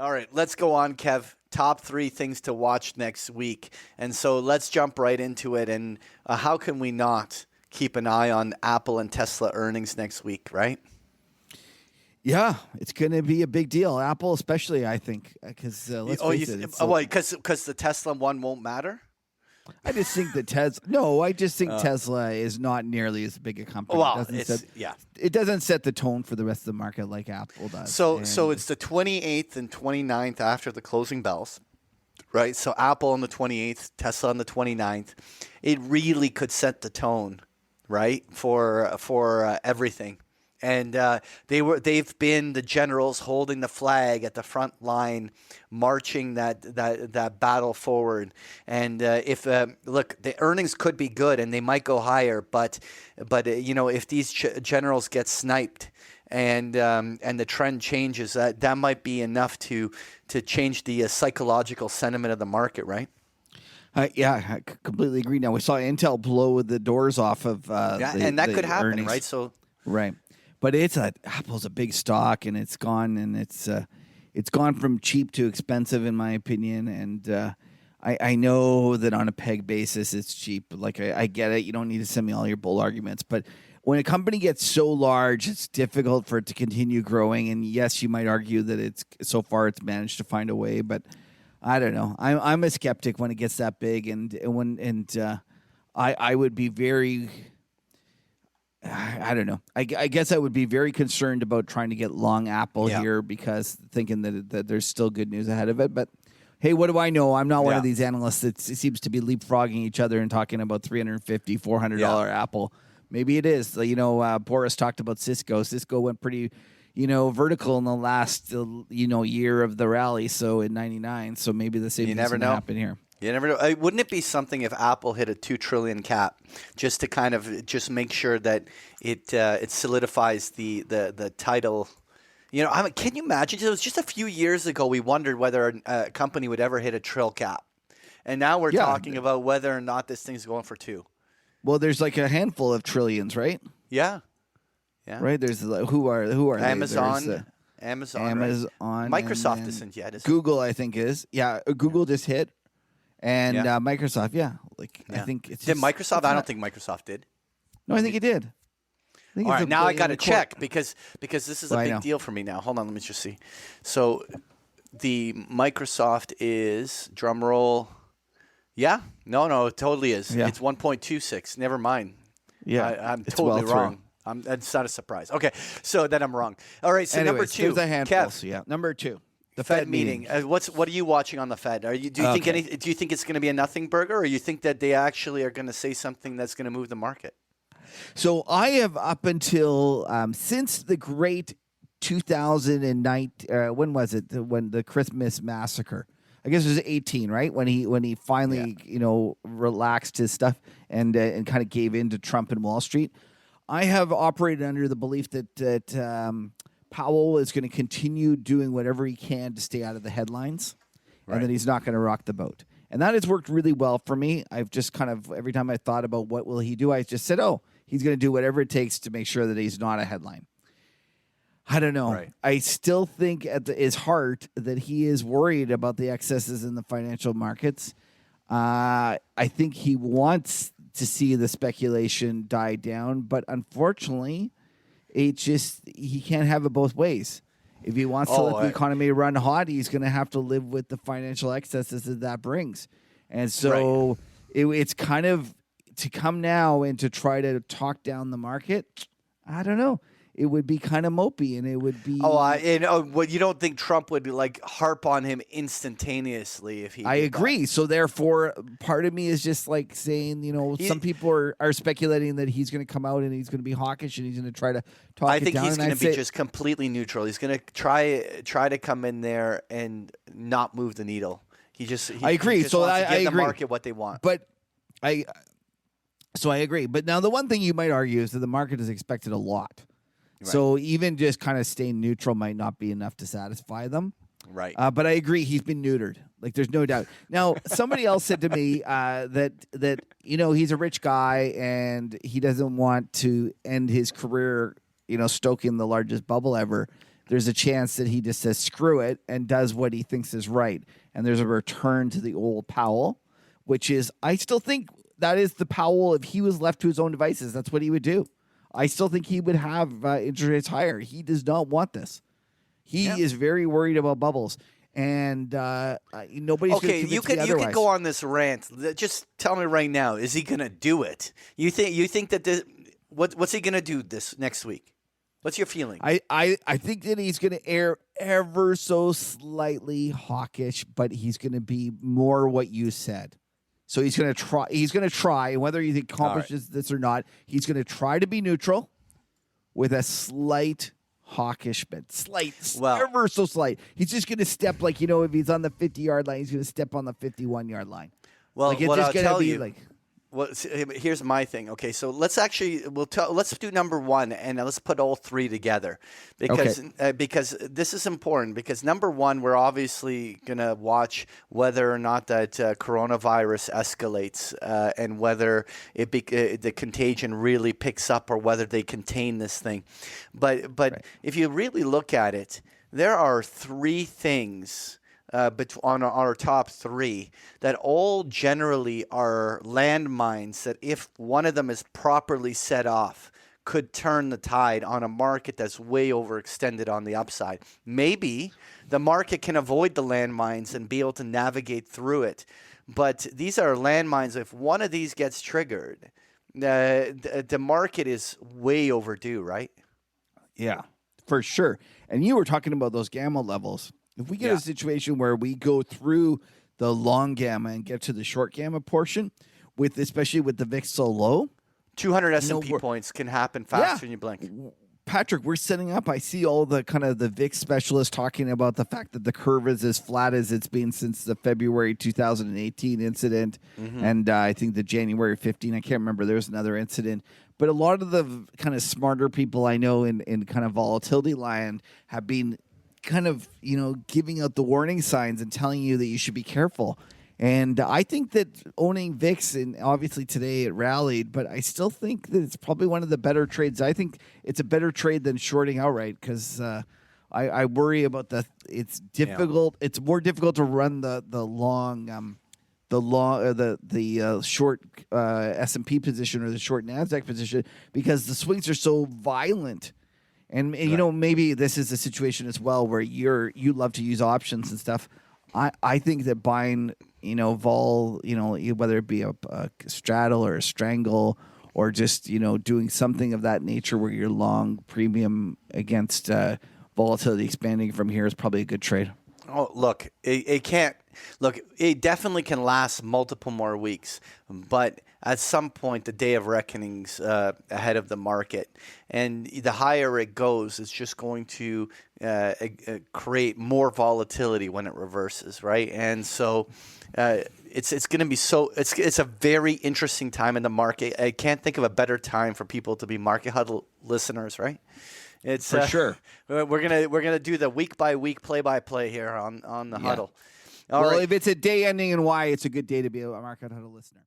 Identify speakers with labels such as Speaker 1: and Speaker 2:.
Speaker 1: All right, let's go on, Kev. Top 3 things to watch next week. And so let's jump right into it. And how can we not keep an eye on Apple and Tesla earnings next week, right?
Speaker 2: Yeah, it's going to be a big deal. Apple especially, I think, because let's face it.
Speaker 1: Because the Tesla one won't matter?
Speaker 2: I just think that Tesla is not nearly as big a company.
Speaker 1: Well,
Speaker 2: it doesn't set the tone for the rest of the market like Apple does.
Speaker 1: So it's the 28th and 29th after the closing bells, right? So Apple on the 28th, Tesla on the 29th. It really could set the tone, right, for everything. And they've been the generals holding the flag at the front line, marching that battle forward. And look, the earnings could be good and they might go higher, but if these generals get sniped and the trend changes, that might be enough to change the psychological sentiment of the market, right?
Speaker 2: Yeah, I completely agree. Now we saw Intel blow the doors off of
Speaker 1: and that could happen,
Speaker 2: earnings.
Speaker 1: right? So
Speaker 2: right. But Apple's a big stock, and it's gone from cheap to expensive, in my opinion. And I know that on a peg basis, it's cheap. Like I get it. You don't need to send me all your bull arguments. But when a company gets so large, it's difficult for it to continue growing. And yes, you might argue that it's managed to find a way. But I don't know. I'm a skeptic when it gets that big, I would be very. I don't know. I guess I would be very concerned about trying to get long Apple here because thinking that there's still good news ahead of it. But hey, what do I know? I'm not one of these analysts that seems to be leapfrogging each other and talking about $350, $400 Apple. Maybe it is. Boris talked about Cisco. Cisco went pretty, vertical in the last, year of the rally. So in '99. So maybe the same thing's going to happen here.
Speaker 1: You never know. Wouldn't it be something if Apple hit a $2 trillion cap, just to kind of just make sure that it solidifies the title? Can you imagine? It was just a few years ago we wondered whether a company would ever hit a trill cap, and now we're talking about whether or not this thing's going for 2.
Speaker 2: Well, there's like a handful of trillions, right?
Speaker 1: Yeah.
Speaker 2: Right. There's who are
Speaker 1: Amazon.
Speaker 2: They?
Speaker 1: Amazon.
Speaker 2: Right?
Speaker 1: Microsoft isn't yet. Is
Speaker 2: Google, I think, is. Yeah, Google just hit. And Microsoft, I think it's.
Speaker 1: Did Microsoft? I don't think Microsoft did.
Speaker 2: No, I think it did.
Speaker 1: All right, now I got to check because this is a big deal for me now. Hold on, let me just see. So, the Microsoft is drum roll. Yeah, no, it totally is. Yeah. It's 1.26. Never mind.
Speaker 2: Yeah,
Speaker 1: I'm totally wrong. It's not a surprise. Okay, so then I'm wrong. All right, so number 2.
Speaker 2: There's a handful.
Speaker 1: Kev.
Speaker 2: So yeah, number 2.
Speaker 1: The Fed meeting. What are you watching on the Fed? Do you think it's going to be a nothing burger, or you think that they actually are going to say something that's going to move the market?
Speaker 2: So I have up until since the great 2009. When was it? When the Christmas massacre? I guess it was 18, right? When he finally relaxed his stuff and kind of gave in to Trump and Wall Street. I have operated under the belief that Powell is going to continue doing whatever he can to stay out of the headlines, and that he's not going to rock the boat. And that has worked really well for me. I've just kind of, every time I thought about what will he do, I just said, he's going to do whatever it takes to make sure that he's not a headline. I don't know. Right. I still think at his heart that he is worried about the excesses in the financial markets. I think he wants to see the speculation die down, but unfortunately, he can't have it both ways. If he wants to let the economy run hot, he's going to have to live with the financial excesses that brings. And so it's kind of to come now and to try to talk down the market. I don't know. It would be kind of mopey, and it would be.
Speaker 1: You don't think Trump would harp on him instantaneously if he?
Speaker 2: I agree. That. So therefore, part of me is just like saying, some people are speculating that he's going to come out and he's going to be hawkish and he's going to try to talk it down.
Speaker 1: I think he's going to be just completely neutral. He's going to try to come in there and not move the needle. I agree.
Speaker 2: So
Speaker 1: I
Speaker 2: agree.
Speaker 1: The market what they want.
Speaker 2: But I agree. But now the one thing you might argue is that the market has expected a lot. Right. So even just kind of staying neutral might not be enough to satisfy them.
Speaker 1: Right.
Speaker 2: But I agree. He's been neutered. There's no doubt. Now, somebody else said to me that he's a rich guy and he doesn't want to end his career, stoking the largest bubble ever. there's a chance that he just says screw it and does what he thinks is right. And there's a return to the old Powell, which is, I still think that is the Powell. If he was left to his own devices, that's what he would do. I still think he would have interest rates higher. He does not want this. He is very worried about bubbles. And nobody's
Speaker 1: okay. You can go on this rant. Just tell me right now: is he going to do it? You think that what's he going to do this next week? What's your feeling?
Speaker 2: I think that he's going to err ever so slightly hawkish, but he's going to be more what you said. So he's going to try. He's going to try, whether he accomplishes this or not. He's going to try to be neutral with a slight hawkish bit, ever so slight. He's just going to step if he's on the 50-yard line, he's going to step on the 51-yard line.
Speaker 1: Well,
Speaker 2: it's
Speaker 1: what
Speaker 2: just
Speaker 1: I'll
Speaker 2: gonna
Speaker 1: tell
Speaker 2: be
Speaker 1: you. Well, here's my thing. Okay, so let's do number one, and let's put all three together, because this is important. Because number one, we're obviously gonna watch whether or not that coronavirus escalates, and whether the contagion really picks up, or whether they contain this thing. But if you really look at it, there are three things. On our top three, that all generally are landmines that if one of them is properly set off, could turn the tide on a market that's way overextended on the upside. Maybe the market can avoid the landmines and be able to navigate through it. But these are landmines. If one of these gets triggered, the market is way overdue, right?
Speaker 2: Yeah, for sure. And you were talking about those gamma levels. If we get a situation where we go through the long gamma and get to the short gamma portion, especially with the VIX so low,
Speaker 1: 200 S&P points can happen faster than you blink.
Speaker 2: Patrick, we're setting up. I see all the kind of the VIX specialists talking about the fact that the curve is as flat as it's been since the February 2018 incident, and I think the January 15. I can't remember. There was another incident. But a lot of the kind of smarter people I know in kind of volatility land have been kind of, giving out the warning signs and telling you that you should be careful. And I think that owning VIX, and obviously today it rallied, but I still think that it's probably one of the better trades. I think it's a better trade than shorting outright, because I worry about it's difficult. It's more difficult to run the short S&P position or the short NASDAQ position, because the swings are so violent. And maybe this is a situation as well where you love to use options and stuff. I think that buying, vol, whether it be a straddle or a strangle, or just, doing something of that nature where you're long premium against volatility expanding from here is probably a good trade.
Speaker 1: Oh, look, it can't. Look, it definitely can last multiple more weeks, but at some point, the day of reckoning's ahead of the market, and the higher it goes, it's just going to create more volatility when it reverses, right? And so, it's going to be it's a very interesting time in the market. I can't think of a better time for people to be Market Huddle listeners, right? It's
Speaker 2: for sure.
Speaker 1: We're gonna do the week by week, play by play here on the Huddle.
Speaker 2: All right. If it's a day ending in Y, it's a good day to be a Market Huddle listener.